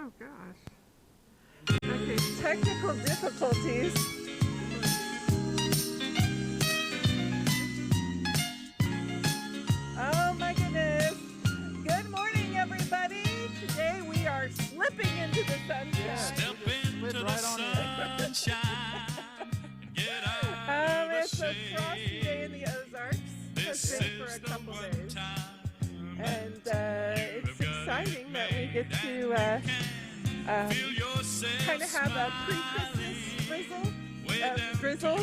Oh gosh. Okay, technical difficulties. Oh my goodness. Good morning, everybody. Today we are slipping into the sunshine. Step into the sunshine and get out of the It's a frosty day in the Ozarks. This It's been for a is the couple one days. time And it's exciting that we get to feel yourself kind of have a pre-Christmas drizzle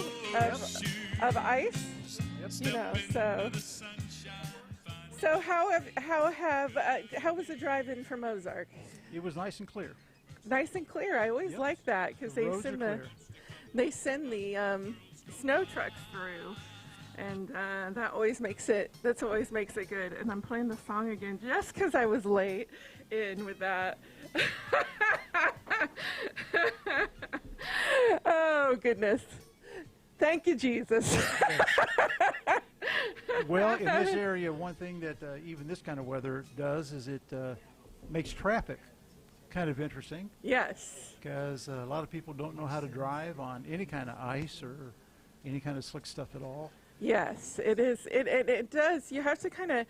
of ice. You know, so how was the drive-in from Ozark? It was nice and clear. Nice and clear. I always Yep. like that because The roads are clear. they send the snow trucks through, and that always makes it good. And I'm playing the song again just because I was late in with that. Oh goodness! Thank you, Jesus. Well, in this area, one thing that even this kind of weather does is it makes traffic kind of interesting, Yes. because a lot of people don't know how to drive on any kind of ice or any kind of slick stuff at all. Yes, it is. It does. You have to kind of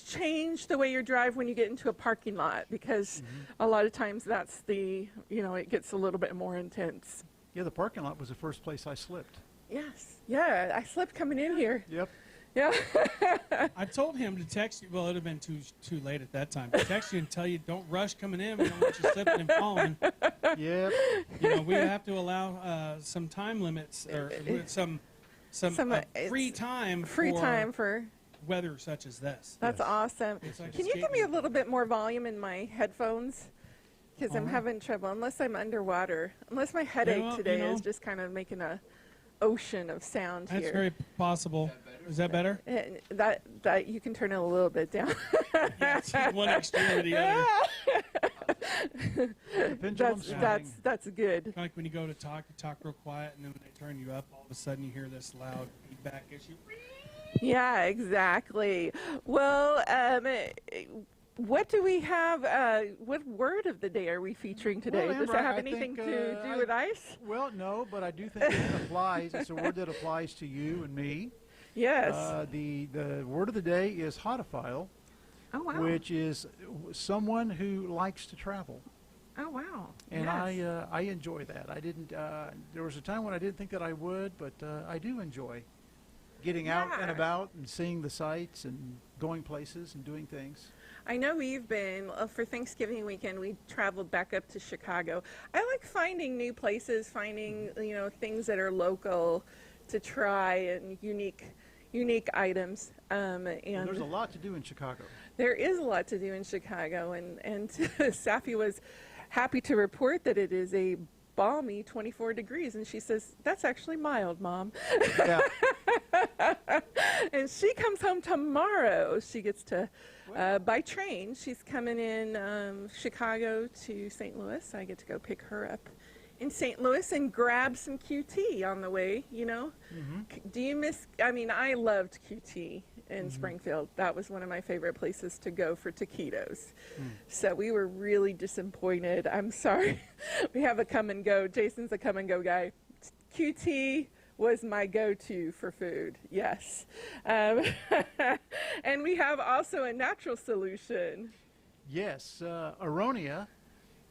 change the way you drive when you get into a parking lot, because a lot of times that's it gets a little bit more intense. Yeah, the parking lot was the first place I slipped. Yes. Yeah, I slipped coming in here. Yep. Yeah. I told him to text you. Well, it would have been too late at that time. To text you and tell you don't rush coming in. We don't want you slipping and falling. Yep. We have to allow some time limits or some free time for. weather such as this. That's awesome. It's like Can you give me a little bit more volume in my headphones? Because I'm having trouble. Unless I'm underwater. Unless my headache today is just kind of making a ocean of sound That's here. very possible. Is that better? And that you can turn it a little bit down. Yes, one extreme or the other. The pendulum's swinging. That's good. Kind of like when you go to talk, you talk real quiet, and then when they turn you up, all of a sudden you hear this loud feedback issue. Yeah, exactly. Well, what do we have? What word of the day are we featuring today? Well, Does Amber, that have I anything think, to do with ice? Well, no, but I do think it applies. It's a word that applies to you and me. Yes. The word of the day is hotophile, Oh wow. which is someone who likes to travel. Oh wow. And Yes. I enjoy that. I didn't. There was a time when I didn't think that I would, but I do enjoy getting out and Yeah. about and seeing the sights and going places and doing things. I know we've been, for Thanksgiving weekend, we traveled back up to Chicago. I like finding new places, finding, things that are local to try and unique items. And Well, there's a lot to do in Chicago. there is a lot to do in Chicago. And Safi was happy to report that it is a balmy 24 degrees. And she says, that's actually mild, Mom. Yeah. And she comes home tomorrow. She gets to, by train, she's coming in Chicago to St. Louis. I get to go pick her up in St. Louis and grab some QT on the way, Do you miss, I loved QT in Springfield. That was one of my favorite places to go for taquitos. So we were really disappointed. I'm sorry. We have a come and go. Jason's a come and go guy. QT was my go-to for food, yes. And we have also a natural solution. Yes, Aronia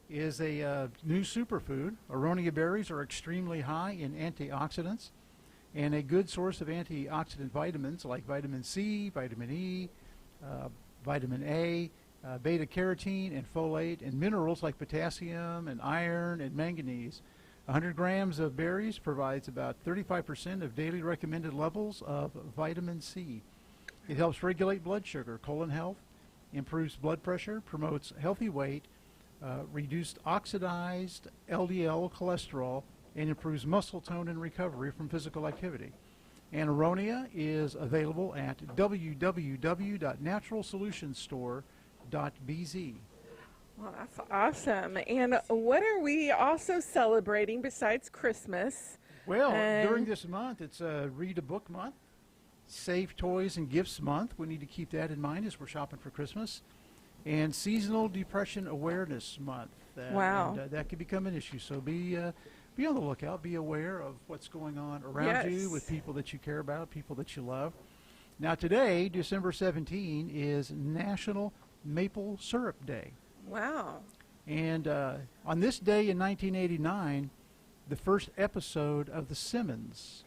is a new superfood. Aronia berries are extremely high in antioxidants and a good source of antioxidant vitamins like vitamin C, vitamin E, vitamin A, beta-carotene, and folate, and minerals like potassium and iron and manganese. 100 grams of berries provides about 35% of daily recommended levels of vitamin C. It helps regulate blood sugar, colon health, improves blood pressure, promotes healthy weight, reduced oxidized LDL cholesterol, and improves muscle tone and recovery from physical activity. And Aronia is available at www.naturalsolutionstore.bz. Well, that's awesome. And what are we also celebrating besides Christmas? Well, during this month, it's Read a Book Month, Save Toys and Gifts Month. We need to keep that in mind as we're shopping for Christmas. and Seasonal Depression Awareness Month. Wow. And, that could become an issue. So be on the lookout. Be aware of what's going on around you with people that you care about, people that you love. Now today, December 17, is National Maple Syrup Day. Wow. And on this day in 1989, the first episode of The Simpsons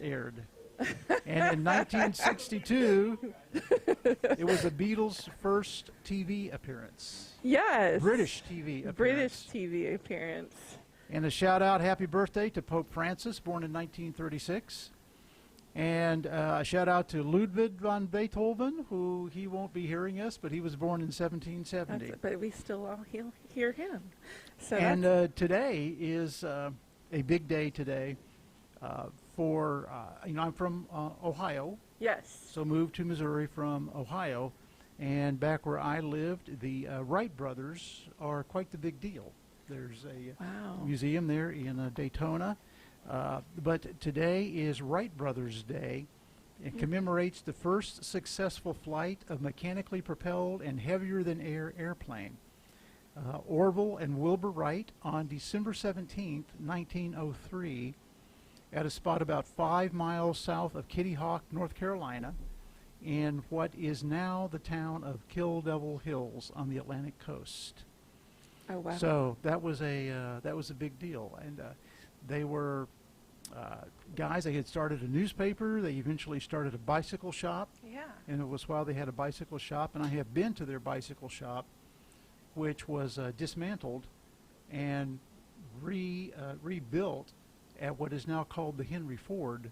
aired. And in 1962, it was the Beatles' first TV appearance. Yes. British TV appearance. British TV appearance. And a shout out, happy birthday to Pope Francis, born in 1936. And a shout out to Ludwig van Beethoven, who he won't be hearing us, but he was born in 1770. But we still all hear him. So and today is a big day today for, I'm from Ohio. yes. So moved to Missouri from Ohio. And back where I lived, the Wright brothers are quite the big deal. There's a Wow. museum there in Daytona. But today is Wright Brothers Day. It commemorates the first successful flight of mechanically propelled and heavier than air airplane. Orville and Wilbur Wright on December 17th, 1903, at a spot about 5 miles south of Kitty Hawk, North Carolina, in what is now the town of Kill Devil Hills on the Atlantic coast. Oh wow. So that was a big deal, and they were guys. They had started a newspaper. They eventually started a bicycle shop, yeah. and it was while they had a bicycle shop. And I have been to their bicycle shop, which was dismantled and rebuilt at what is now called the Henry Ford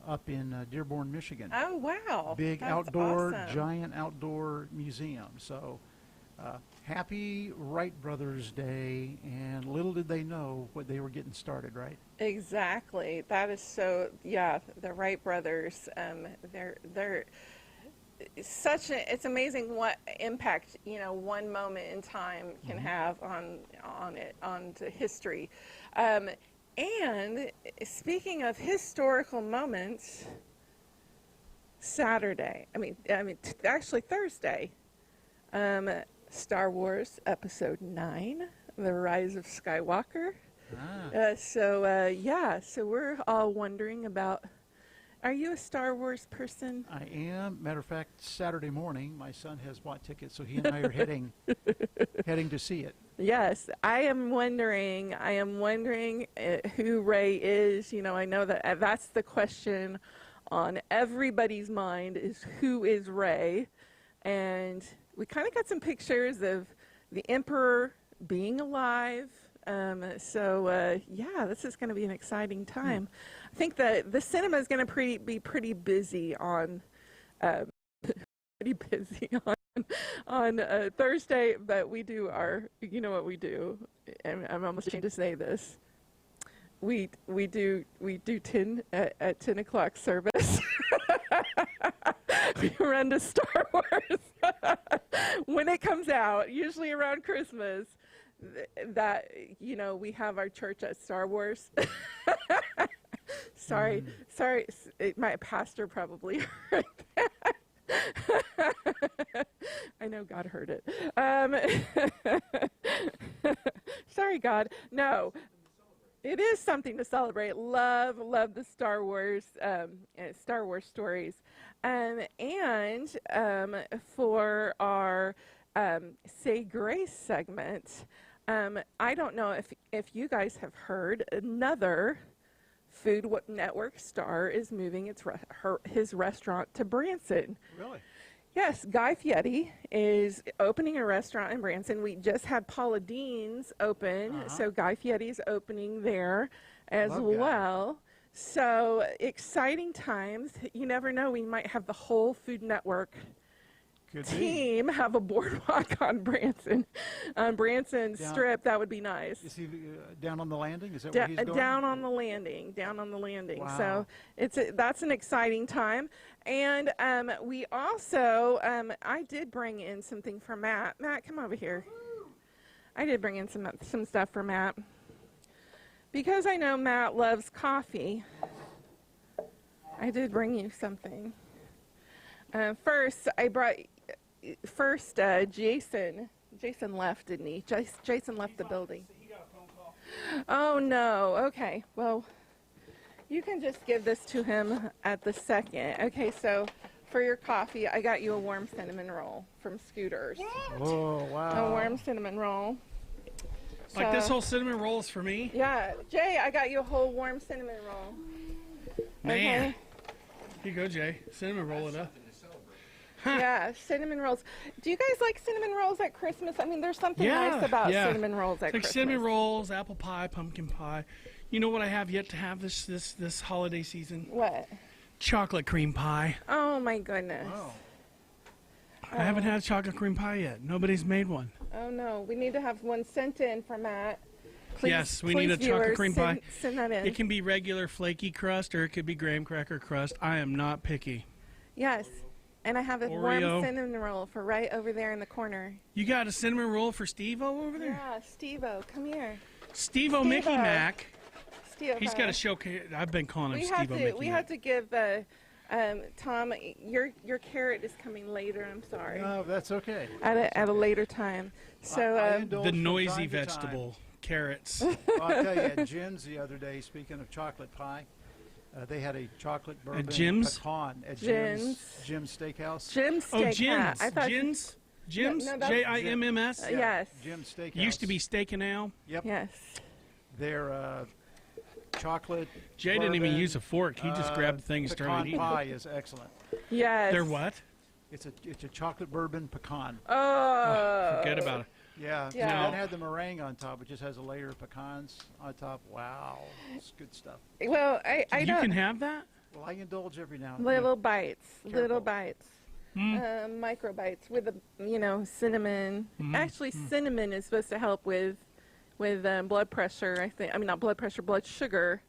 up in Dearborn, Michigan. Oh wow. Big That's outdoor, awesome. giant outdoor museum. So happy Wright Brothers Day, and little did they know what they were getting started, right? Exactly. That is so. Yeah, the Wright brothers. They're it's amazing what impact one moment in time can have on to history. And speaking of historical moments, actually Thursday, Star Wars Episode 9, The Rise of Skywalker. So we're all wondering about, are you a Star Wars person? I am. Matter of fact, Saturday morning, my son has bought tickets, so he and I are heading to see it. Yes, I am wondering who Rey is. I know that that's the question on everybody's mind, is who is Rey? And we kind of got some pictures of the Emperor being alive. This is going to be an exciting time. I think that the cinema is going to be pretty busy on Thursday, but we do what we do. And I'm almost ashamed to say this. We do 10 at 10 o'clock service. We run to Star Wars when it comes out, usually around Christmas. That we have our church at Star Wars. Sorry, my pastor probably heard that. I know God heard it. Sorry, God. No, it is something to celebrate. Love the Star Wars stories, and for our Say Grace segment. I don't know if you guys have heard, another Food Network star is moving his restaurant to Branson. Really? Yes, Guy Fieri is opening a restaurant in Branson. We just had Paula Dean's open, so Guy Fieri is opening there as well. So exciting times. You never know, we might have the whole Food Network team have a boardwalk on Branson Strip. That would be nice. Is he down on the landing? Is that where he's going? Down on the landing. Wow. So that's an exciting time. And we also, I did bring in something for Matt. Matt, come over here. I did bring in some stuff for Matt, because I know Matt loves coffee. I did bring you something. First, I brought first, Jason left, didn't he? Jason left the building. He got a phone call. Oh, no. Okay. Well, you can just give this to him at the second. Okay, so for your coffee, I got you a warm cinnamon roll from Scooters. Oh, A wow. warm cinnamon roll. Like this So- whole cinnamon roll is for me. Yeah, Jay, I got you a whole warm cinnamon roll. Man. Okay. Here you go, Jay. Cinnamon roll it up. Yeah, cinnamon rolls. Do you guys like cinnamon rolls at Christmas? I mean, there's something Yeah, nice about yeah. cinnamon rolls at It's like Christmas. cinnamon rolls, apple pie, pumpkin pie. You know what I have yet to have this holiday season? What? Chocolate cream pie. Oh my goodness. Oh. I haven't had chocolate cream pie yet. Nobody's made one. Oh no, we need to have one sent in for Matt. Please, Yes, we need a please, chocolate viewers, cream send, pie. Send that in. It can be regular flaky crust or it could be graham cracker crust. I am not picky. Yes, and I have a warm Oreo. cinnamon roll for right over there in the corner. You got a cinnamon roll for Steve-O over there? Yeah, Steve-O, come here. Steve-O Mickey Steve-O. Mac. Steve-O. He's got a showcase. I've been calling him We have Steve-O to. Mickey We Mac. have to give Tom. Your carrot is coming later. I'm sorry. No, that's okay. At a later time. So I indulge The from noisy time to time. vegetable, carrots. Well, I'll tell you, at Jim's the other day, speaking of chocolate pie, they had a chocolate bourbon Jim's? pecan at Jim's. Jim's Steakhouse. Jim's Oh, Steakhouse. Jim's. I thought. Jim's? Jim's? no, that's- J-I-M-M-S? Yes. Jim's Steakhouse. Used to be Steak and Ale. Yep. Yes. Their chocolate. Jay didn't even bourbon, use a fork. He just grabbed the thing and started pecan eating. pie is excellent. Yes. They're what? It's a chocolate bourbon pecan. Oh. Forget about it. Yeah. Yeah. It doesn't have the meringue on top. It just has a layer of pecans on top. Wow. It's good stuff. Well, I You don't. can have that? Well, I indulge every now and then. Little bites. Little Careful. bites. Hmm. Micro bites with cinnamon. Mm-hmm. Actually, cinnamon is supposed to help with blood pressure. I think. I mean, not blood pressure, blood sugar.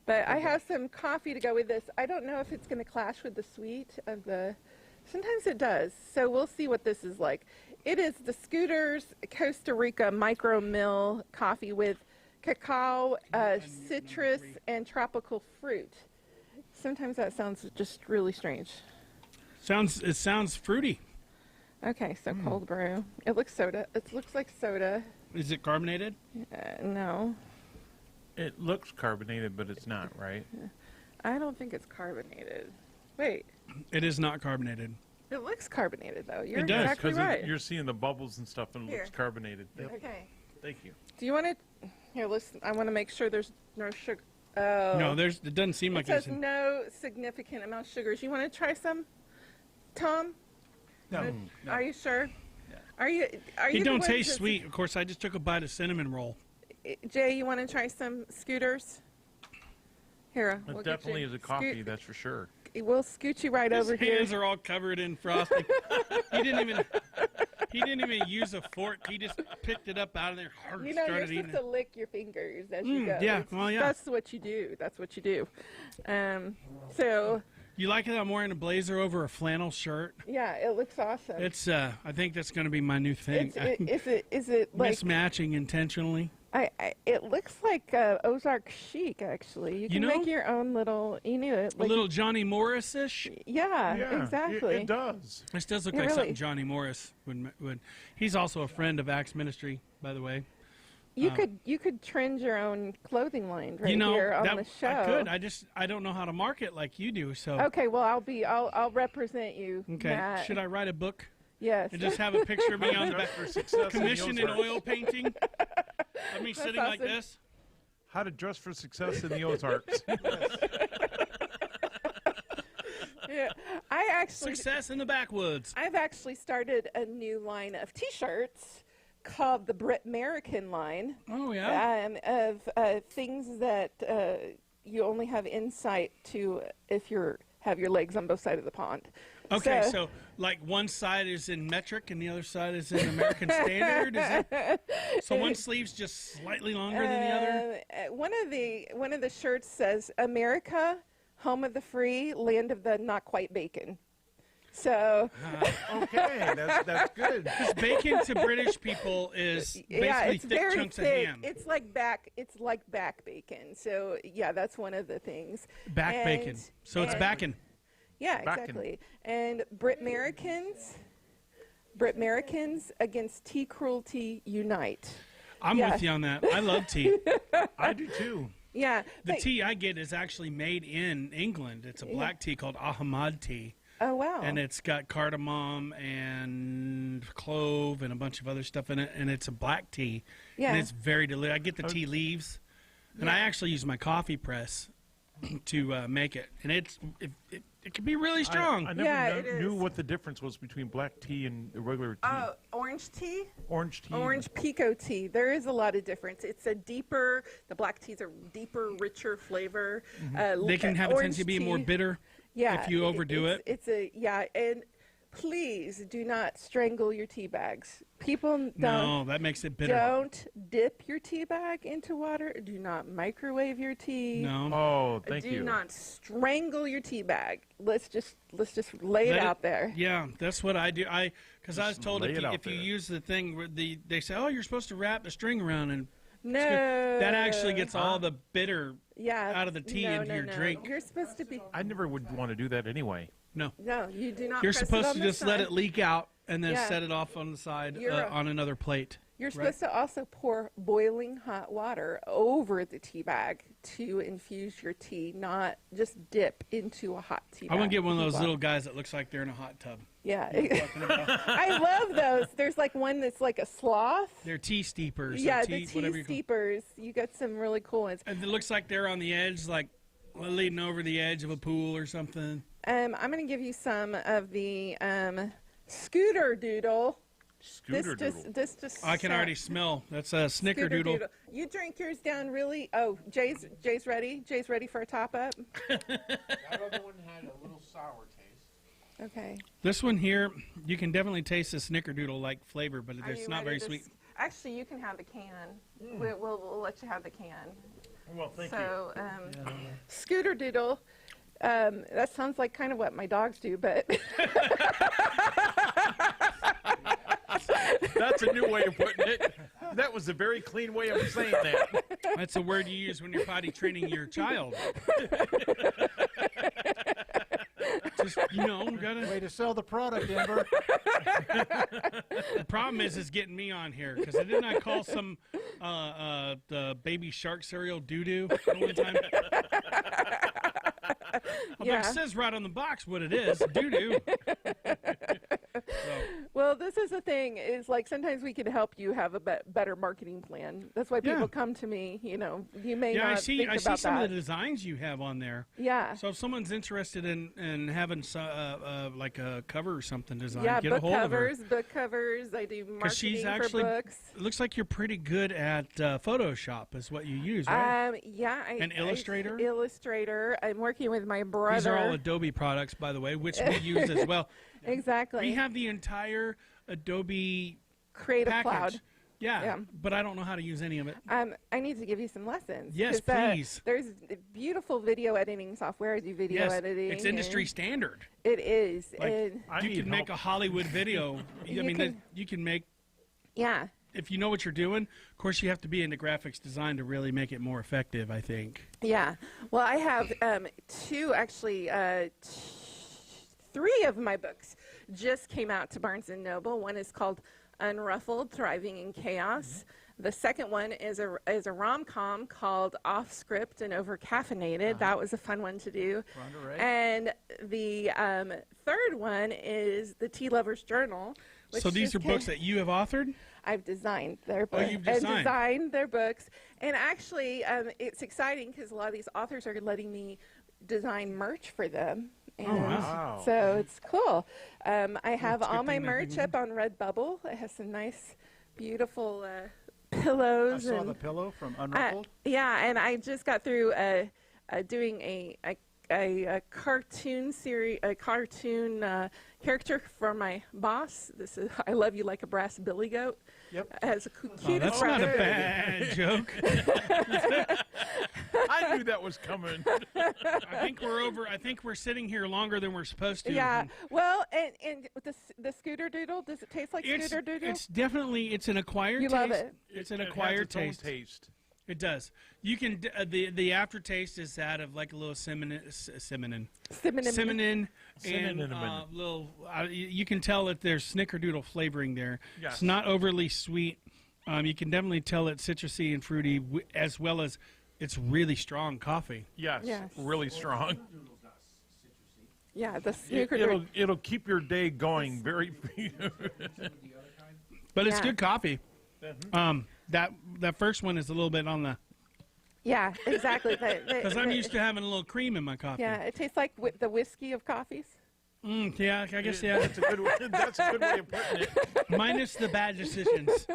But I have some coffee to go with this. I don't know if it's going to clash with the sweet of the. Sometimes it does. So we'll see what this is like. It is the Scooters Costa Rica Micro Mill coffee with cacao, citrus, and tropical fruit. Sometimes that sounds just really strange. It sounds fruity. Okay, so Hmm. cold brew. It looks soda. It looks like soda. Is it carbonated? No, It looks carbonated, but it's not, right? I don't think it's carbonated. Wait, It is not carbonated. it looks carbonated though. You're It does, exactly right. You're seeing the bubbles and stuff, and it looks Here. carbonated. Okay. Thank you. Do you want to? Here, listen. I want to make sure there's no sugar. Oh. No, it doesn't seem It like says there's. no significant amount of sugars. You want to try some, Tom? No. Are you sure? Yeah. Are you? Are you? It the don't ones taste that's- sweet. Of course, I just took a bite of cinnamon roll. Jay, you want to try some Scooters? Here, It we'll get definitely you- is a coffee, Scoot- that's for sure. We'll scoot you right over His here. hands are all covered in frosting. He didn't even use a fork. He just picked it up out of there, You know, you're started supposed eating to it. lick your fingers as you go. yeah, It's- well, yeah. That's what you do. That's what you do. So, You like it? I'm wearing a blazer over a flannel shirt. yeah, it looks awesome. It's. I think that's going to be my new thing. Is it like? Mismatching intentionally. It looks like Ozark chic. Actually, you can know? make your own little. You know it. A little Johnny Morris-ish. Yeah, exactly. It does. This does look Yeah, like really. something Johnny Morris would. He's also a friend of Axe Ministry, by the way. You could trend your own clothing line right you know, here on that, the show. I could. I don't know how to market like you do. So Okay, well I'll represent you. okay. Matt. Should I write a book Yes. and just have a picture of me on the back? For success Commission in Ozarks. oil painting. Of me sitting like awesome. this. How to dress for success in the Ozarks. Yeah. Success in the backwoods. I've actually started a new line of T-shirts called the Brit American line. Oh yeah. Of things that you only have insight to if you have your legs on both sides of the pond. Okay, so like one side is in metric and the other side is in American Standard. Is it? So one sleeve's just slightly longer than the other. One of the shirts says "America, home of the free, land of the not quite bacon." So Okay, that's good. Because bacon to British people is basically yeah, it's thick very chunks thick. of ham. It's like back bacon. So yeah, that's one of the things. Back And- bacon. So it's and- bacon. Yeah, Bacon. exactly. And Brit Americans Britmericans against tea cruelty unite. I'm Yeah. with you on that. I love tea. I do too. Yeah. The but- tea I get is actually made in England. It's a black tea called Ahmad tea. Oh, wow. And it's got cardamom and clove and a bunch of other stuff in it. And it's a black tea. Yeah. And it's very delicious. I get the tea leaves. And I actually use my coffee press to make it. And it can be really strong. I never Yeah, it knew is. what the difference was between black tea and regular tea. Oh, orange tea? Orange tea. Orange pico tea. There is a lot of difference. It's a deeper, the black teas are deeper, richer flavor. They can have a orange tendency to be more tea- bitter Yeah, if you overdo it. It's and please do not strangle your tea bags. People No, that makes it bitter. don't dip your tea bag into water. Do not microwave your tea. No. Oh, thank do you. not strangle your tea bag. Let's just lay it Let out there. Yeah, that's what I do. Because I was told lay if it you, out if you there. use the thing where they say, oh, you're supposed to wrap the string around, and No, that actually gets all the bitter. yeah out of the tea no, into no, your no. drink. You're supposed to be. I never would want to do that anyway. No, No, you do not. you're press it supposed on to the just let side. it leak out and then Yeah. set it off on the side You're on another plate. You're supposed to also pour boiling hot water over the tea bag to infuse your tea, not just dip into a hot tea bag. I want to get one of to those heat little up. guys that looks like they're in a hot tub. Yeah. I love those. There's like one that's like a sloth. They're tea steepers. or Yeah, tea, the whatever tea you call- steepers. You got some really cool ones. And it looks like they're on the edge, like leading over the edge of a pool or something. I'm going to give you some of the Scooter Doodle. Scooter doodle. This just I can sound- already smell. That's a Scooter snickerdoodle. Doodle. You drink yours down really. Oh, Jay's ready. Jay's ready for a top up. That other one had a little sour taste. Okay. This one here, you can definitely taste the snickerdoodle-like flavor, but Are it's you not very ready to sweet. Actually, you can have the can. We'll let you have the can. Well, thank So, Scooter Doodle. That sounds like kind of what my dogs do, but That's a new way of putting it. That was a very clean way of saying that. That's a word you use when you're potty training your child. Just, gotta. Way to sell the product, Amber. The problem is getting me on here because didn't I call some the baby shark cereal doo doo one time? I'm like, Yeah. it says right on the box what it is, doo doo. well, this is the thing. Is like sometimes we can help you have a better marketing plan. That's why people Yeah. come to me. You may Yeah, not I see. think I see about some that. of the designs you have on there. Yeah. So if someone's interested in having like a cover or something designed, Yeah, get a book hold covers, book covers. I do of her. She's marketing actually. for books. It looks like you're pretty good at Photoshop, is what you use, right? Yeah. An Illustrator? Illustrator. I'm working with my brother. These are all Adobe products, by the way, which we use as well. Exactly. We have the entire Adobe Creative package. Cloud. Yeah, Yeah. but I don't know how to use any of it. I need to give you some lessons. Yes, 'cause, please. There's beautiful video editing software. I do video Yes, editing. it's industry and standard. It is. Like, and I You need can make a help. Hollywood video. I You mean, can- you can make. yeah. If you know what you're doing, of course, you have to be into graphics design to really make it more effective, I think. Yeah. Well, I have three of my books just came out to Barnes & Noble. One is called Unruffled, Thriving in Chaos. The second one is a rom-com called Off Script and Over Caffeinated. That was a fun one to do. Rhonda Ray. And the third one is the Tea Lover's Journal. Which So these just are books that you have authored? I've designed their Oh, books. you've And designed. designed their books. And actually, it's exciting because a lot of these authors are letting me design merch for them. And wow. so it's cool. I have That's a all good my thing they're merch thinking. up on Redbubble. It has some nice, beautiful I pillows. saw and the pillow from Unruffled. yeah, and I just got through doing a cartoon series, a cartoon character for my boss. This is I Love You Like a Brass Billy Goat. Yep. As a Oh, cute that's not a bad joke. I knew that was coming. I think we're sitting here longer than we're supposed to. Yeah. Well, and the Scooter Doodle, does it taste like It's, Scooter Doodle? it's definitely an acquired You taste. love it. It's an It has acquired its own taste. taste. It does. You can the aftertaste is that of like a little cinnamon Cinnamon. and Cinnamon. little. You can tell that there's snickerdoodle flavoring there. Yes. It's not overly sweet. You can definitely tell it's citrusy and fruity, as well as it's really strong coffee. Yes, Yes. really strong. Yeah, the It, snickerdoodle. it'll keep your day going very. But it's Yeah. good coffee. That first one is a little bit on the, Yeah, exactly. because I'm used to having a little cream in my coffee. Yeah, it tastes like the whiskey of coffees. Yeah, I guess yeah. That's a good way. That's a good way of putting it. Minus the bad decisions.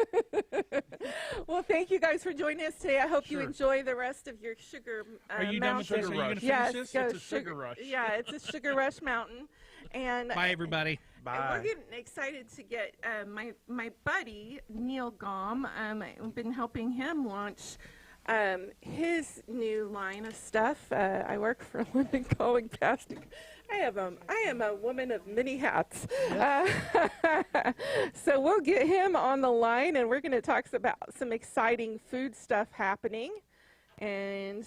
Well, thank you guys for joining us today. I hope you Sure. enjoy the rest of your sugar Are you done with mountain. this? Are you going to finish Yes, this? go It's a sugar rush. Yeah, it's a sugar rush mountain, and Bye, everybody. and Bye. we're getting excited to get my buddy Neil Gom. I've been helping him launch his new line of stuff. I work for London Calling Casting. I am a woman of many hats. So we'll get him on the line, and we're going to talk about some exciting food stuff happening, and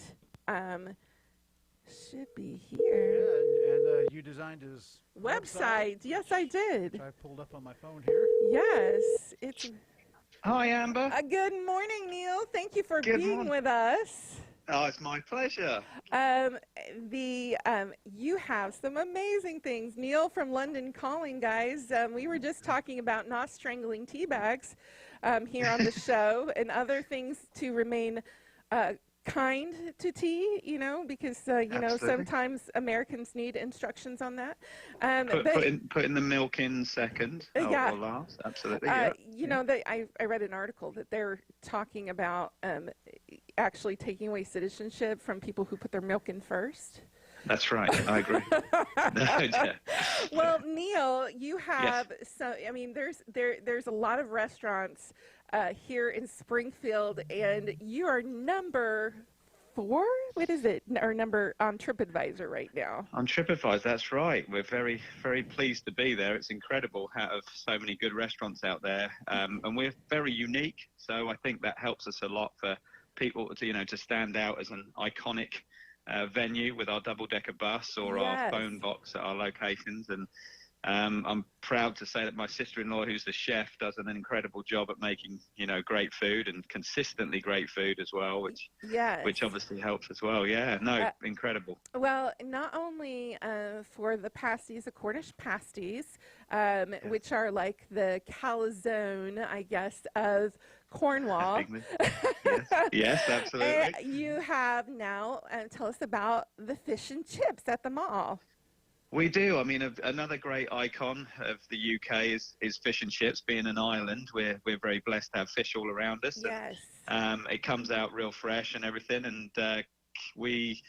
should be Yeah, here. and you designed his Website. Yes, I did. which I pulled up on my phone here. Yes, it's. Hi, Amber. Good morning, Neil. Thank you for Good being morning. with us. Oh, it's my pleasure. You have some amazing things, Neil from London Calling, guys. We were just talking about not strangling tea bags here on the show, and other things to remain kind to tea. Because Absolutely. sometimes Americans need instructions on that. Putting the milk in second Yeah. or last. Absolutely. Yeah. I read an article that they're talking about actually taking away citizenship from people who put their milk in first. That's right. I agree. No, yeah. Well, Neil, you have there's a lot of restaurants here in Springfield, and you are number 4. What is it? Or number on TripAdvisor right now? On TripAdvisor, that's right. We're very, very pleased to be there. It's incredible how of so many good restaurants out there, and we're very unique. So I think that helps us a lot for people to stand out as an iconic venue with our double-decker bus or our Yes. phone box at our locations. And I'm proud to say that my sister-in-law, who's the chef, does an incredible job at making great food and consistently great food as well, Yes. which obviously helps as well. Yeah, incredible. Well, not only for the pasties, the Cornish pasties, which are like the calzone, I guess, of Cornwall. Yes, absolutely. You have now, tell us about the fish and chips at the mall. We do. I mean, another great icon of the UK is fish and chips. Being an island, we're very blessed to have fish all around us. Yes. And, it comes out real fresh and everything. And we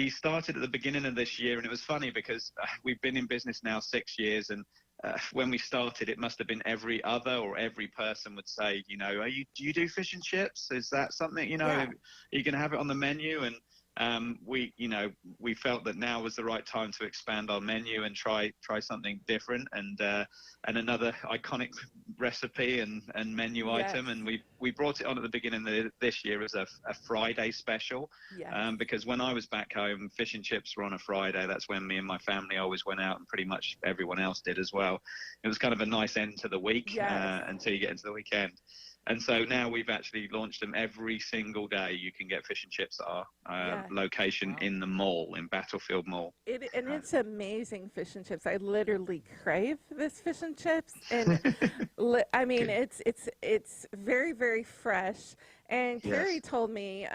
started at the beginning of this year, and it was funny because we've been in business now 6 years, and when we started, it must have been every other or every person would say, do you do fish and chips? Is that something, Yeah. are you going to have it on the menu? And we felt that now was the right time to expand our menu and try something different and another iconic recipe and menu Yes. item. And we brought it on at the beginning of this year as a Friday special. Yes. Because when I was back home, fish and chips were on a Friday. That's when me and my family always went out, and pretty much everyone else did as well. It was kind of a nice end to the week Yes. until you get into the weekend. And so now we've actually launched them every single day. You can get fish and chips at our Yeah. location in the mall, in Battlefield Mall. It's amazing fish and chips. I literally crave this fish and chips, and I mean it's very, very fresh. And Yes. Carrie told me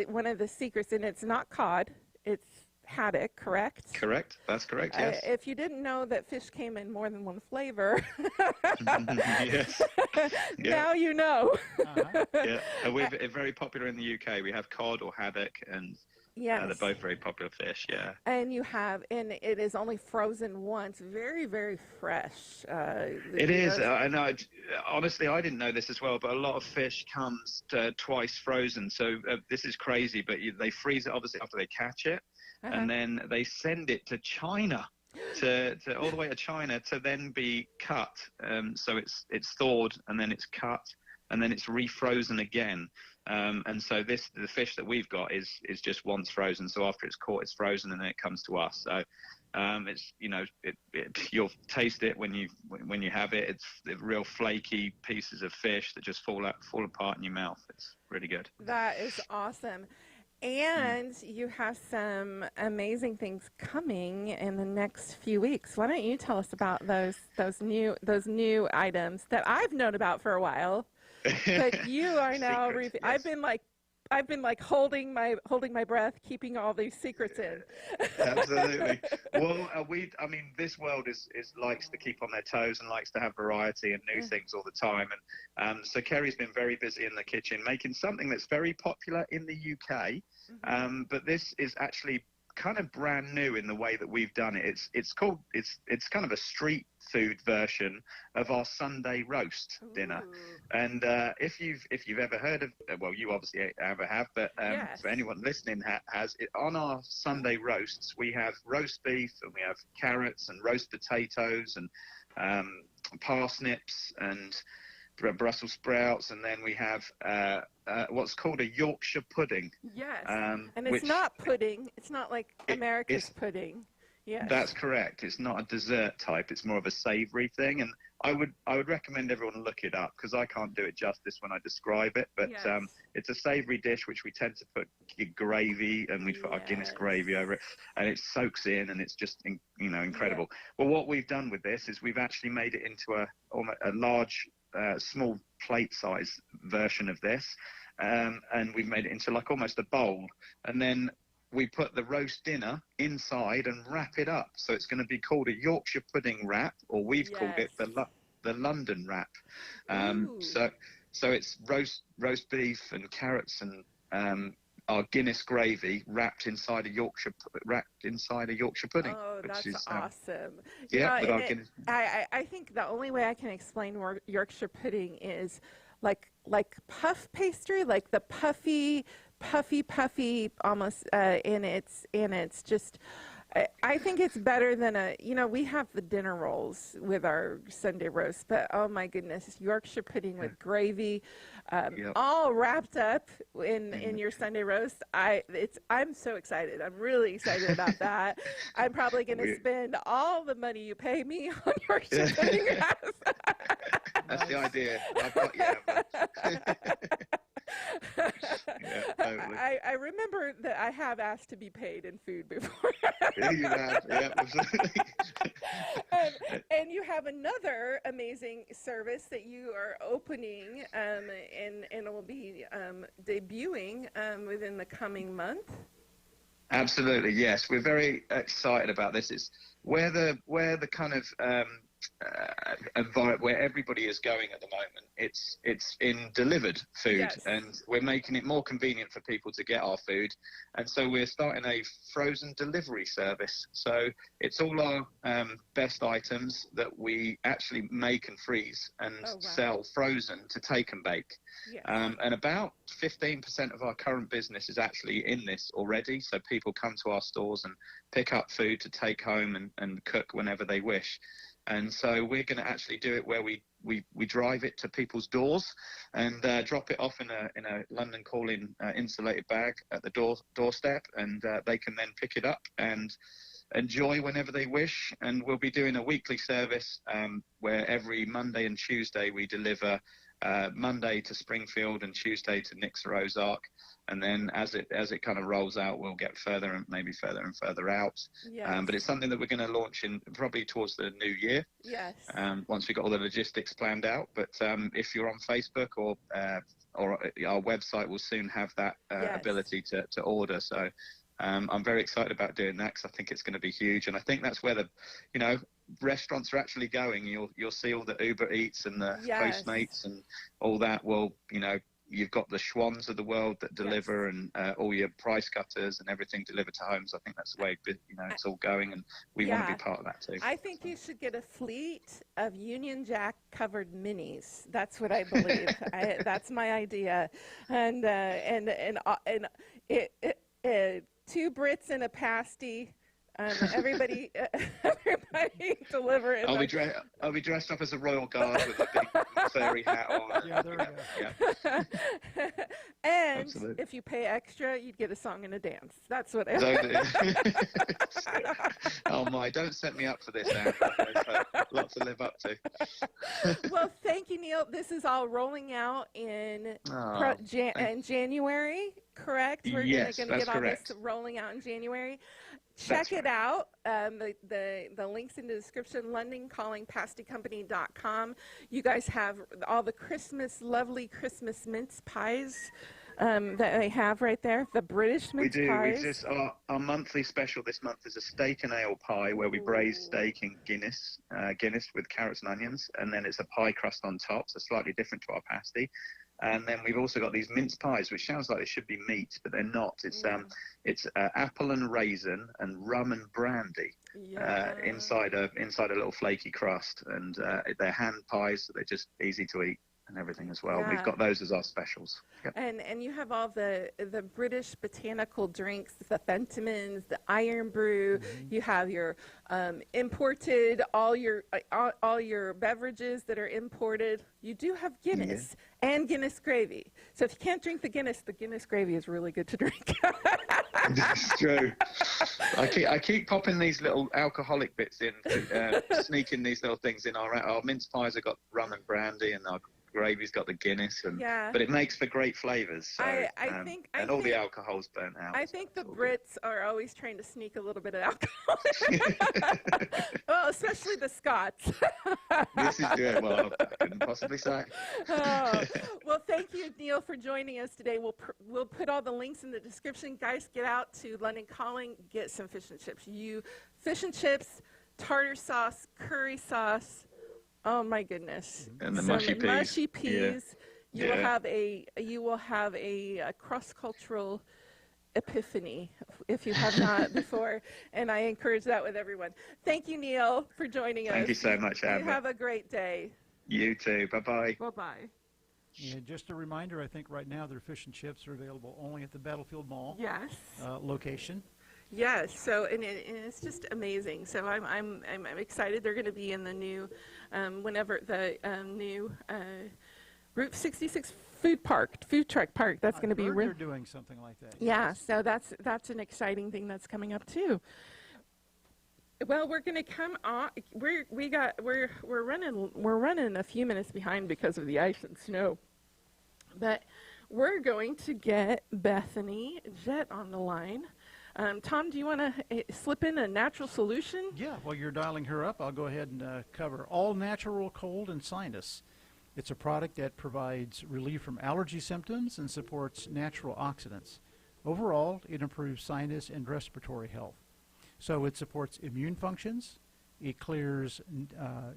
one of the secrets, and it's not cod, it's haddock, correct? Correct? That's correct, yes. If you didn't know that fish came in more than one flavor, Yes. Yeah. now you know. Yeah. And we're very popular in the UK. We have cod or haddock, and Yes. they're both very popular fish, yeah. And it is only frozen once. Very, very fresh. It is, and honestly, I didn't know this as well, but a lot of fish comes twice frozen. So this is crazy, but they freeze it obviously after they catch it, Uh-huh. and then they send it to China, to all the way to China to then be cut. So it's thawed and then it's cut and then it's refrozen again. And so the fish that we've got is just once frozen. So after it's caught, it's frozen, and then it comes to us. So it's, you know, you'll taste it when you have it. It's the real flaky pieces of fish that just fall apart in your mouth. It's really good. That is awesome. And you have some amazing things coming in the next few weeks. Why don't you tell us about those new items that I've known about for a while, but you are now. Secrets, yes. I've been like holding my breath, keeping all these secrets in. Absolutely. Well, I mean, this world is likes to keep on their toes and likes to have variety and new things all the time. And so Kerry's been very busy in the kitchen making something that's very popular in the UK. But this is actually kind of brand new in the way that we've done it. It's kind of a street food version of our Sunday roast dinner. And if you've ever heard of, well, you obviously ever have, but Yes. for anyone listening has it, on our Sunday roasts, we have roast beef and we have carrots and roast potatoes and parsnips and Brussels sprouts, and then we have what's called a Yorkshire pudding. Yes. And it's which- not pudding. It's not like America's it's- pudding. Yes. That's correct. It's not a dessert type. It's more of a savoury thing, and I would recommend everyone look it up because I can't do it justice when I describe it. But Yes. it's a savoury dish which we tend to put gravy, and we put our Guinness Yes. gravy over it, and it soaks in, and it's just incredible. Well, what we've done with this is we've actually made it into a large, small plate size version of this, and we've made it into like almost a bowl, and then we put the roast dinner inside and wrap it up. So it's going to be called a Yorkshire pudding wrap, or we've called it the London wrap. Ooh. So it's roast beef and carrots and our Guinness gravy wrapped inside a Yorkshire pudding. Oh, that's which is, awesome. yeah, You with know, our and Guinness. I think the only way I can explain Yorkshire pudding is like puff pastry, like the puffy almost, and it's just. I think it's better than we have the dinner rolls with our Sunday roast, but oh my goodness, Yorkshire pudding with gravy, Yep. all wrapped up in your Sunday roast. I'm so excited. I'm really excited about that. I'm probably going to spend all the money you pay me on Yorkshire pudding. That's the idea. I've got you. Yeah, totally. I remember that I have asked to be paid in food before. Yeah, you have. Yeah, absolutely. And you have another amazing service that you are opening, and it will be debuting within the coming month. Absolutely, yes. We're very excited about this. It's where the kind of environment where everybody is going at the moment. It's in delivered food, Yes. and we're making it more convenient for people to get our food. And so we're starting a frozen delivery service. So it's all our best items that we actually make and freeze and Oh, wow. sell frozen to take and bake. Yes. And about 15% of our current business is actually in this already. So people come to our stores and pick up food to take home and cook whenever they wish. And so we're going to actually do it where we drive it to people's doors and drop it off in a London Calling insulated bag at the doorstep, and they can then pick it up and enjoy whenever they wish. And we'll be doing a weekly service where every Monday and Tuesday we deliver Monday to Springfield and Tuesday to Nixa Ozark, and then as it kind of rolls out, we'll get further and further out. Yes. But it's something that we're going to launch in probably towards the new year. Yes. Once we've got all the logistics planned out. But if you're on Facebook or our website will soon have that Yes. ability to order. So I'm very excited about doing that because I think it's going to be huge, and I think that's where restaurants are actually going. You'll see all the Uber Eats and the Yes. Postmates and all that. Well, you've got the Schwans of the world that deliver, and all your price cutters and everything delivered to homes. I think that's the way it's all going, and we want to Yeah. be part of that too. I think you should get a fleet of Union Jack covered minis. That's what I believe. That's my idea. And two Brits and a pasty. Everybody, everybody deliver it. I'll be dressed up as a royal guard with a big fairy hat on. Yeah, there we go. Yeah. And Absolutely. if you pay extra, you'd get a song and a dance. That's what. Oh my! Don't set me up for this, Amber. There's a lot to live up to. Well, thank you, Neil. This is all rolling out in in January, correct? We're Yes, going to that's get all correct. this rolling out in January. Check it out. The links in the description, londoncallingpastycompany.com. You guys have all the lovely Christmas mince pies that they have right there. The British mince pies. We just our monthly special this month is a steak and ale pie where we braise steak in Guinness with carrots and onions, and then it's a pie crust on top, so slightly different to our pasty. And then we've also got these mince pies, which sounds like they should be meat, but they're not. It's apple and raisin and rum and brandy inside a little flaky crust, and they're hand pies, so they're just easy to eat and everything as well. Yeah. We've got those as our specials. Yep. And you have all the British botanical drinks, the Fentimans, the Iron Brew. You have your imported, all your beverages that are imported. You do have Guinness and Guinness gravy. So if you can't drink the Guinness gravy is really good to drink. It's true. I keep popping these little alcoholic bits in, sneaking these little things in. Our mince pies have got rum and brandy, and our gravy's got the Guinness, but it makes for great flavors. So, I think all the alcohol's burnt out. I think the Brits are always trying to sneak a little bit of alcohol. Well, especially the Scots. This is good. Well, I couldn't possibly say. Well, thank you, Neil, for joining us today. We'll put all the links in the description. Guys, get out to London Calling, get some fish and chips. Fish and chips, tartar sauce, curry sauce. Oh my goodness! And the mushy peas. Mushy peas. Yeah. You will have a cross-cultural epiphany if you have not before, and I encourage that with everyone. Thank you, Neil, for joining us. Thank you so much, Amber. You have a great day. You too. Bye-bye. Bye-bye. And just a reminder, I think right now their fish and chips are available only at the Battlefield Mall Yes. Location. Yes. So and it's just amazing. So I'm excited. They're going to be in the new whenever the new Route 66 food truck park. That's going to be. They're doing something like that. Yeah. So that's an exciting thing that's coming up too. Well, we're going to come on. We're running a few minutes behind because of the ice and snow, but we're going to get Bethany Jett on the line. Tom, do you want to slip in a natural solution? Yeah, while you're dialing her up, I'll go ahead and cover All Natural Cold and Sinus. It's a product that provides relief from allergy symptoms and supports natural oxidants. Overall, it improves sinus and respiratory health. So it supports immune functions, it clears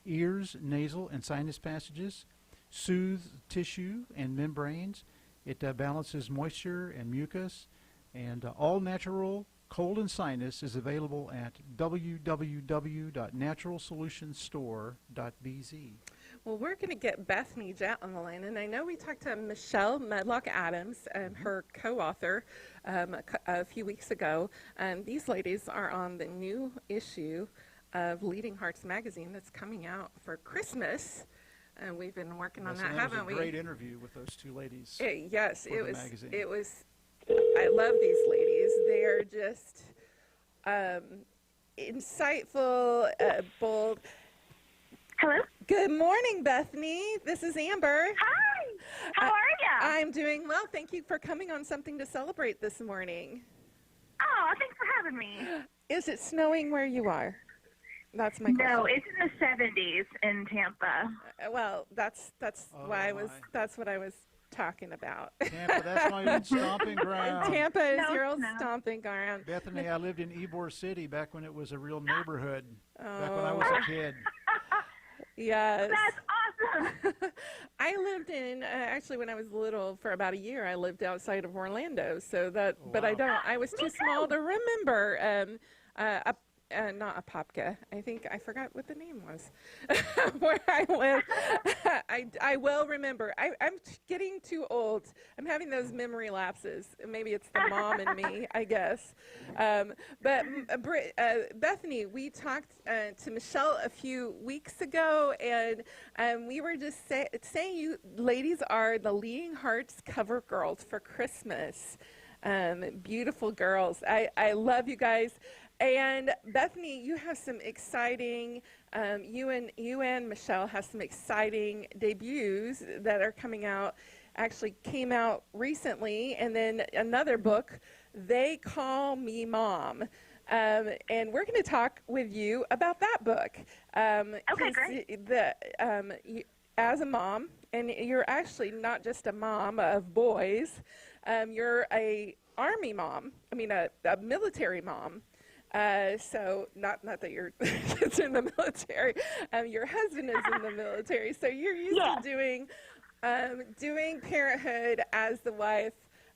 ears, nasal, and sinus passages, soothes tissue and membranes, it balances moisture and mucus, and All Natural Cold and Sinus is available at www.naturalsolutionstore.bz. Well, we're going to get Bethany Jett on the line, and I know we talked to Michelle Medlock-Adams, her co-author, a few weeks ago. These ladies are on the new issue of Leading Hearts magazine that's coming out for Christmas. And we've been working on that, haven't we? It was a great interview with those two ladies. Yes, for it the was. magazine. It was. I love these ladies. They are just insightful, bold. Hello? Good morning, Bethany. This is Amber. Hi. How are you? I'm doing well. Thank you for coming on Something to Celebrate this morning. Oh, thanks for having me. Is it snowing where you are? That's my question. No, it's in the 70s in Tampa. Well, that's Oh, why my. that's what I was talking about. Tampa, that's my old stomping ground. Tampa is No, your old no. stomping ground. Bethany, I lived in Ybor City back when it was a real neighborhood, back when I was a kid. Yes. That's awesome. I lived in actually when I was little for about a year. I lived outside of Orlando, so that. Oh, But I wow. don't. I was too small to remember. not Apopka. I think I forgot what the name was where I live. I will remember. I'm getting too old. I'm having those memory lapses. Maybe it's the mom in me, I guess. But Bethany, we talked to Michelle a few weeks ago, and we were just saying you ladies are the Leading Hearts cover girls for Christmas. Beautiful girls. I love you guys. And Bethany, you have some exciting, you and Michelle have some exciting debuts that are coming out, actually came out recently, and then another book, They Call Me Mom. And we're going to talk with you about that book. Okay, great. As a mom, and you're actually not just a mom of boys, you're a Army mom, a military mom. So not that you're it's in the military, your husband is in the military, so you're used to doing parenthood as the wife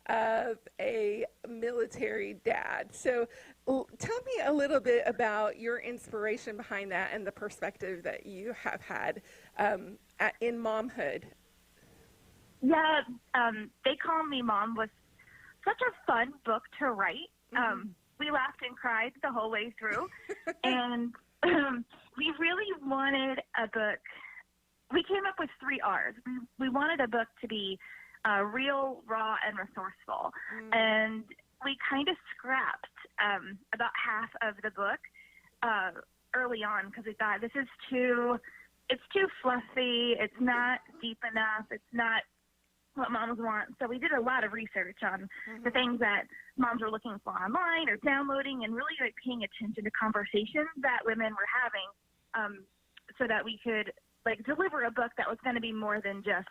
of a military dad. So tell me a little bit about your inspiration behind that and the perspective that you have had in momhood. Yeah, They Call Me Mom was such a fun book to write. We laughed and cried the whole way through, and we really wanted a book. We came up with 3 R's. We wanted a book to be real, raw, and resourceful, and we kind of scrapped about half of the book early on because we thought it's too fluffy. It's not deep enough. It's not what moms want. So we did a lot of research on the things that moms were looking for online or downloading, and really paying attention to conversations that women were having, so that we could deliver a book that was going to be more than just,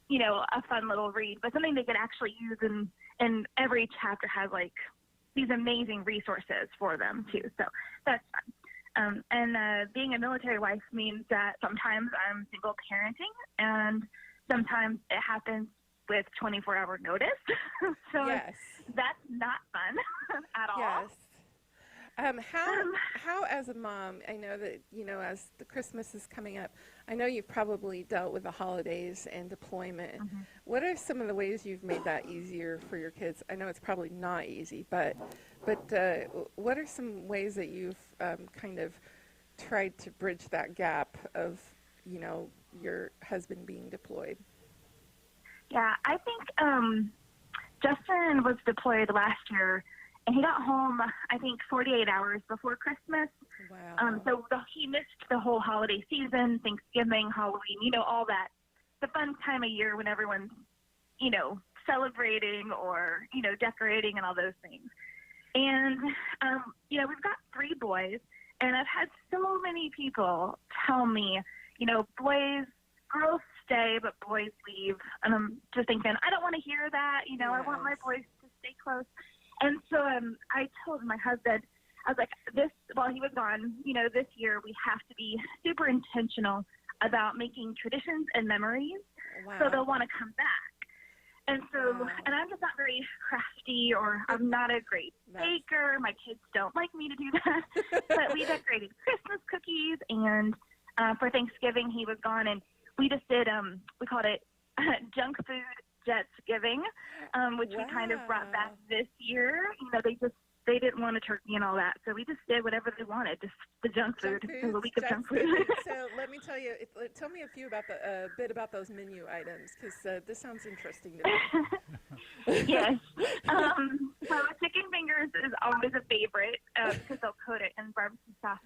a fun little read, but something they could actually use, and every chapter has these amazing resources for them too. So that's fun. And being a military wife means that sometimes I'm single parenting, and sometimes it happens with 24-hour notice. So that's not fun at all. Yes. How as a mom, I know that, as the Christmas is coming up, I know you've probably dealt with the holidays and deployment. What are some of the ways you've made that easier for your kids? I know it's probably not easy, but what are some ways that you've kind of tried to bridge that gap of, your husband being deployed? Yeah, I think Justin was deployed last year, and he got home, I think, 48 hours before Christmas. Wow. So he missed the whole holiday season, Thanksgiving, Halloween, all that. The fun time of year when everyone's, celebrating or, decorating and all those things. And, we've got 3 boys, and I've had so many people tell me, girls stay, but boys leave. And I'm just thinking, I don't want to hear that. I want my boys to stay close. And so I told my husband, I was like, while he was gone, this year we have to be super intentional about making traditions and memories so they'll want to come back. And so, and I'm just not very crafty, or I'm not a great baker. My kids don't like me to do that. But we decorated Christmas cookies, and for Thanksgiving he was gone, and we just did, we called it Junk Food Jetsgiving, which we kind of brought back this year. They didn't want a turkey and all that, so we just did whatever they wanted, just the junk food. It was a week of junk food. So let me tell you, tell me a bit about those menu items, because this sounds interesting to me. Yes. So chicken fingers is always a favorite because they'll coat it in barbecue sauce.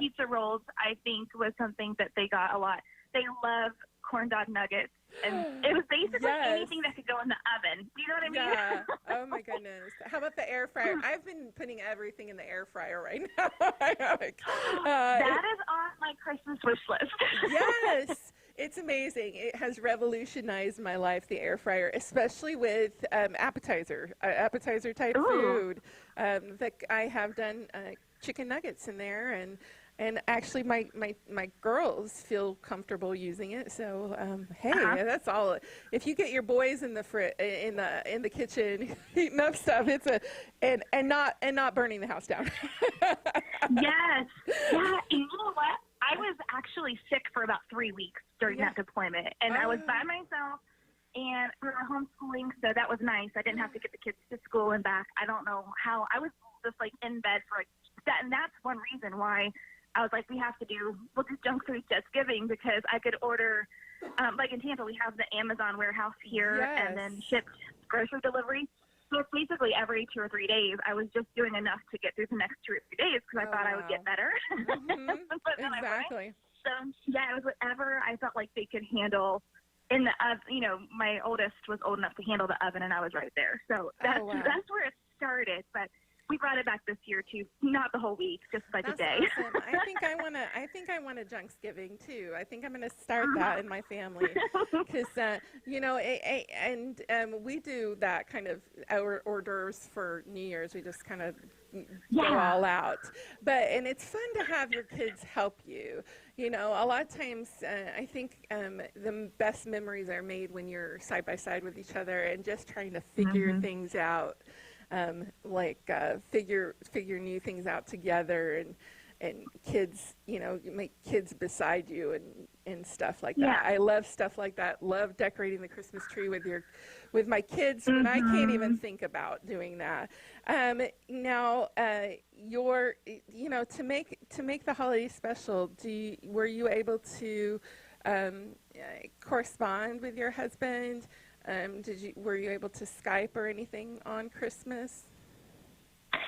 Pizza rolls, I think, was something that they got a lot. They love corn dog nuggets. And it was basically anything that could go in the oven. Do you know what I mean? Yeah. Oh, my goodness. How about the air fryer? I've been putting everything in the air fryer right now. That is on my Christmas wish list. Yes. It's amazing. It has revolutionized my life, the air fryer, especially with appetizer type food. I have done chicken nuggets in there, And actually, my girls feel comfortable using it. So hey, that's all. If you get your boys in the in the kitchen heating up stuff, it's and not burning the house down. Yes. Yeah. And you know what? I was actually sick for about 3 weeks during that deployment, and I was by myself, and we were homeschooling, so that was nice. I didn't have to get the kids to school and back. I don't know how. I was just like in bed for that, and that's one reason why I was like, we'll do junk food Thanksgiving, because I could order, like in Tampa, we have the Amazon warehouse here, and then shipped grocery delivery. So it's basically every 2 or 3 days. I was just doing enough to get through the next 2 or 3 days because I thought I would get better. But then Exactly. So yeah, it was whatever I felt like they could handle. In the my oldest was old enough to handle the oven, and I was right there. So that's where it started. But we brought it back this year too. Not the whole week, just like a day. Awesome. I think I want a Junksgiving too. I think I'm going to start that in my family because we do that kind of our hors d'oeuvres for New Year's. We just kind of go all out, and it's fun to have your kids help you. You know, a lot of times I think the best memories are made when you're side by side with each other and just trying to figure things out. Figure new things out together, and kids, make kids beside you and stuff like that. I love stuff like that. Love decorating the Christmas tree with my kids, but I can't even think about doing that. Now, to make the holiday special, were you able to correspond with your husband? Were you able to Skype or anything on Christmas?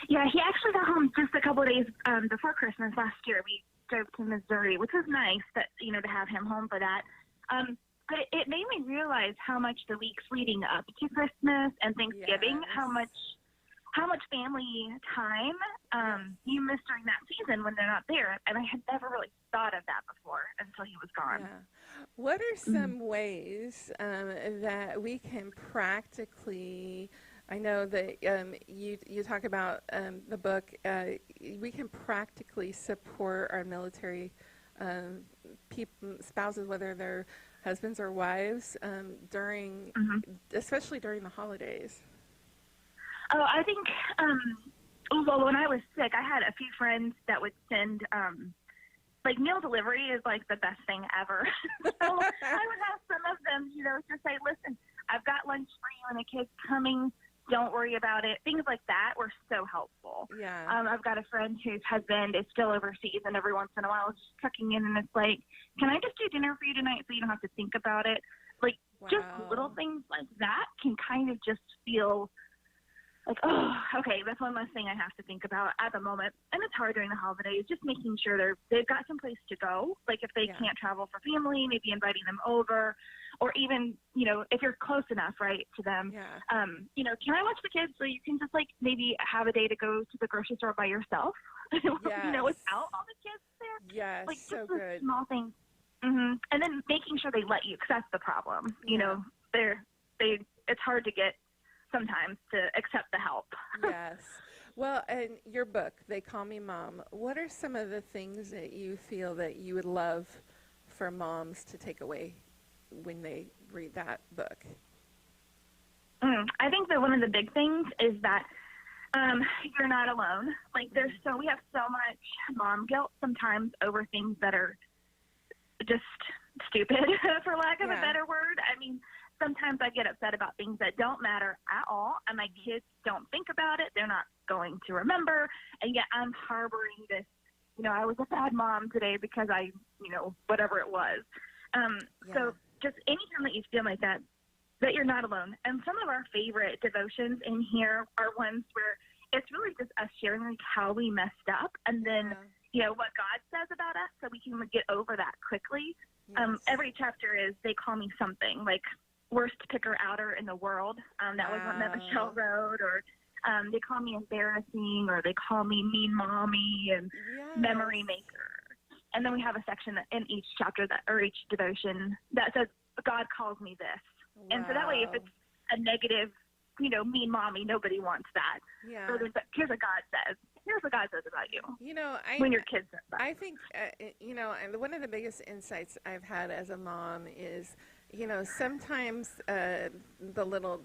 Yeah, he actually got home just a couple of days before Christmas last year. We drove to Missouri, which was nice to have him home for that. But it made me realize how much the weeks leading up to Christmas and Thanksgiving, how much family time you miss during that season when they're not there. And I had never really thought of that before until he was gone. Yeah. What are some ways that we can practically, I know that you talk about the book, we can practically support our military spouses, whether they're husbands or wives, especially during the holidays? Oh, I think, when I was sick, I had a few friends that would send, meal delivery is like the best thing ever. So I would have some of them, just say, listen, I've got lunch for you and the kid's coming. Don't worry about it. Things like that were so helpful. Yeah. I've got a friend whose husband is still overseas, and every once in a while just checking in, and it's like, can I just do dinner for you tonight so you don't have to think about it? Like, just little things like that can kind of just feel like, oh, okay, that's one less thing I have to think about at the moment. And it's hard during the holidays, just making sure they've got some place to go. Like if they can't travel for family, maybe inviting them over, or even, if you're close enough, right, to them, can I watch the kids so you can just maybe have a day to go to the grocery store by yourself, without all the kids there? Yes, just so the good. small things. And then making sure they let you, because that's the problem. It's hard to get sometimes to accept the help. Yes. Well, and your book, They Call Me Mom, what are some of the things that you feel that you would love for moms to take away when they read that book? I think that one of the big things is that you're not alone. We have so much mom guilt sometimes over things that are just stupid, for lack of a better word. I mean, sometimes I get upset about things that don't matter at all, and my kids don't think about it. They're not going to remember, and yet I'm harboring this, I was a bad mom today because I, whatever it was. So just anytime that you feel like that you're not alone. And some of our favorite devotions in here are ones where it's really just us sharing how we messed up, and then, what God says about us so we can get over that quickly. Yes. Every chapter is, they call me something, like worst picker outer in the world. That was one that Michelle wrote, or they call me embarrassing, or they call me mean mommy and memory maker. And then we have a section in each chapter or each devotion that says, God calls me this. Wow. And so that way, if it's a negative, mean mommy, nobody wants that. Yeah. So here's what God says. here's what God says about you You know, when your kids says that. I think, you know, and one of the biggest insights I've had as a mom is, you know, sometimes the little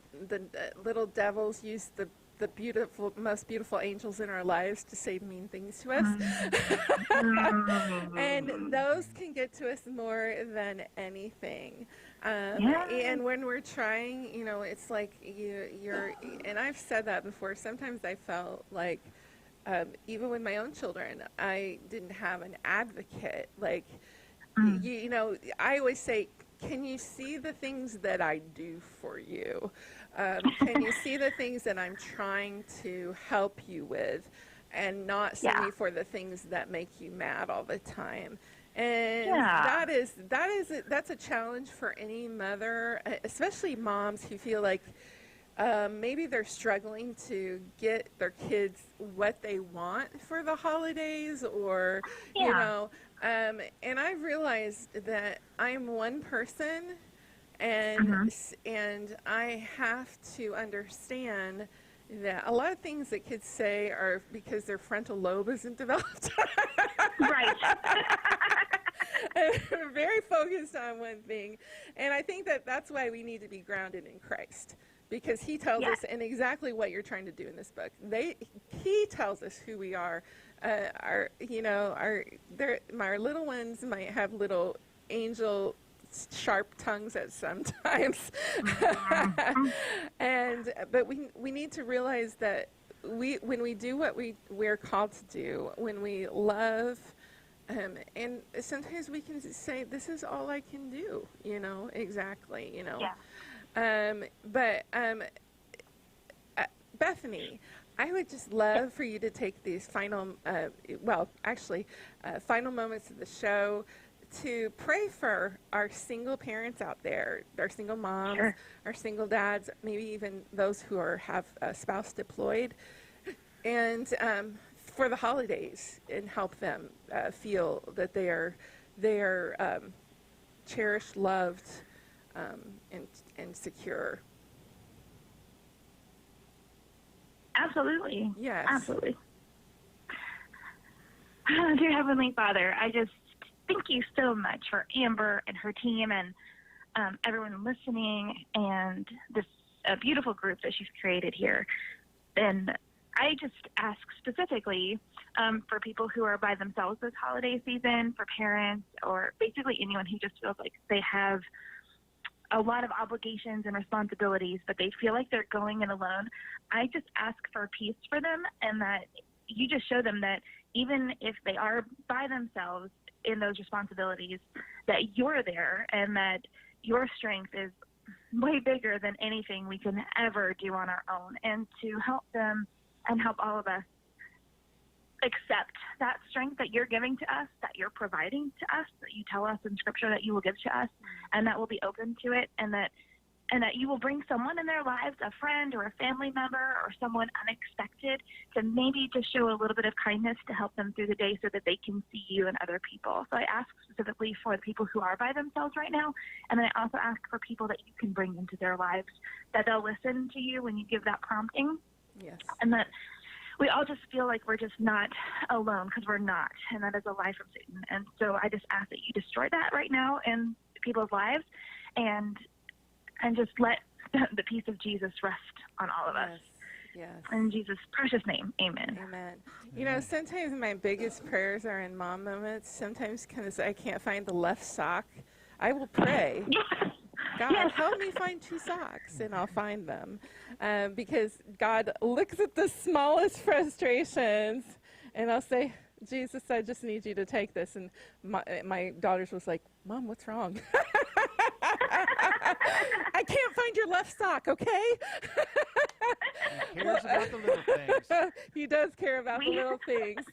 devils use the beautiful, most beautiful angels in our lives to say mean things to us. And those can get to us more than anything. And when we're trying, you know, it's like you're, and I've said that before, sometimes I felt like, even with my own children, I didn't have an advocate. Like, you know, I always say, can you see the things that I do for you? Can you see the things that I'm trying to help you with, and not see me for the things that make you mad all the time? And that's a challenge for any mother, especially moms who feel like maybe they're struggling to get their kids what they want for the holidays, or you know. And I've realized that I'm one person, and I have to understand that a lot of things that kids say are because their frontal lobe isn't developed. Right. And we're very focused on one thing, and I think that that's why we need to be grounded in Christ, because he tells us, and exactly what you're trying to do in this book. He tells us who we are. Our little ones might have little angel sharp tongues at sometimes, but we need to realize that when we do what we're called to do, when we love, and sometimes we can say, this is all I can do, you know, exactly, you know. Bethany, I would just love for you to take these final moments of the show to pray for our single parents out there, our single moms, our single dads, maybe even those who have a spouse deployed, and for the holidays, and help them feel that they are cherished, loved, and secure. Absolutely. Yes. Absolutely. Dear Heavenly Father, I just thank you so much for Amber and her team, and everyone listening, and this beautiful group that she's created here. And I just ask specifically for people who are by themselves this holiday season, for parents, or basically anyone who just feels like they have a lot of obligations and responsibilities, but they feel like they're going it alone. I just ask for peace for them, and that you just show them that even if they are by themselves in those responsibilities, that you're there, and that your strength is way bigger than anything we can ever do on our own, and to help them and help all of us accept that strength that you're giving to us, that you're providing to us, that you tell us in Scripture that you will give to us, and that we'll be open to it, and that you will bring someone in their lives, a friend or a family member or someone unexpected, to maybe just show a little bit of kindness to help them through the day so that they can see you and other people. So I ask specifically for the people who are by themselves right now, and then I also ask for people that you can bring into their lives, that they'll listen to you when you give that prompting. Yes. And that we all just feel like we're just not alone, because we're not, and that is a lie from Satan. And so I just ask that you destroy that right now in people's lives, and just let the peace of Jesus rest on all of us. Yes. In Jesus' precious name, amen. Amen. You know, sometimes my biggest prayers are in mom moments. Sometimes because I can't find the left sock, I will pray. God, help me find 2 socks, and I'll find them. Because God looks at the smallest frustrations, and I'll say, Jesus, I just need you to take this. And my daughters was like, Mom, what's wrong? I can't find your left sock, okay? He cares about the little things. He does care about the little things.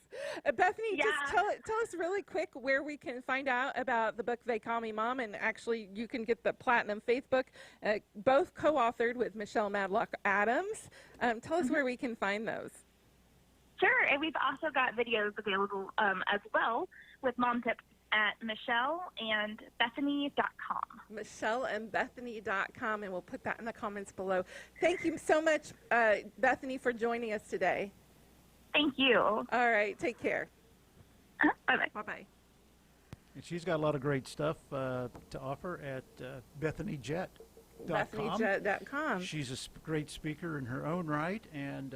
Bethany, just tell us really quick where we can find out about the book They Call Me Mom, and actually you can get the Platinum Faith book, both co-authored with Michelle Madlock Adams. Tell us where we can find those. Sure, and we've also got videos available as well with mom tips at michelleandbethany.com. michelleandbethany.com, and we'll put that in the comments below. Thank you so much, Bethany, for joining us today. Thank you. All right, take care. Bye-bye. Bye-bye. And she's got a lot of great stuff to offer at BethanyJet.com. BethanyJet.com. She's a great speaker in her own right, and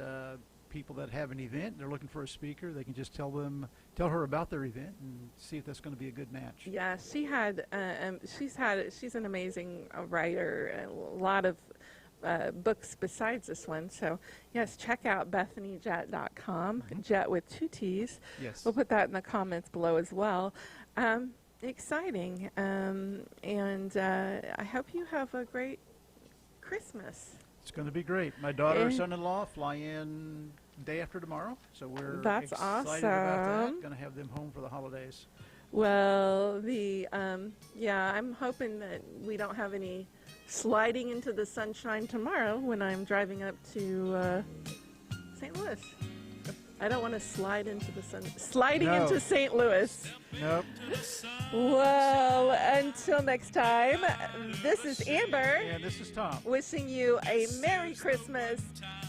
people that have an event, they're looking for a speaker, they can just tell her about their event and see if that's going to be a good match. Yeah, she's an amazing writer, a lot of books besides this one. So, yes, check out BethanyJet.com, Jet with 2 T's. Yes. We'll put that in the comments below as well. Exciting. And I hope you have a great Christmas. It's going to be great. My daughter and son-in-law fly in day after tomorrow, so we're That's excited about awesome. that. Going to have them home for the holidays. Well, I'm hoping that we don't have any sliding into the sunshine tomorrow when I'm driving up to St. Louis. I don't want to slide into the sun. Sliding No. into St. Louis. Nope. Well, until next time, this is Amber And this is Tom. wishing you a Merry Christmas.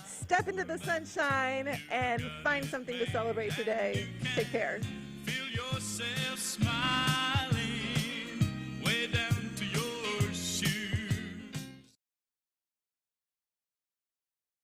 Step into the sunshine and find something to celebrate today. Take care. Feel yourself smile.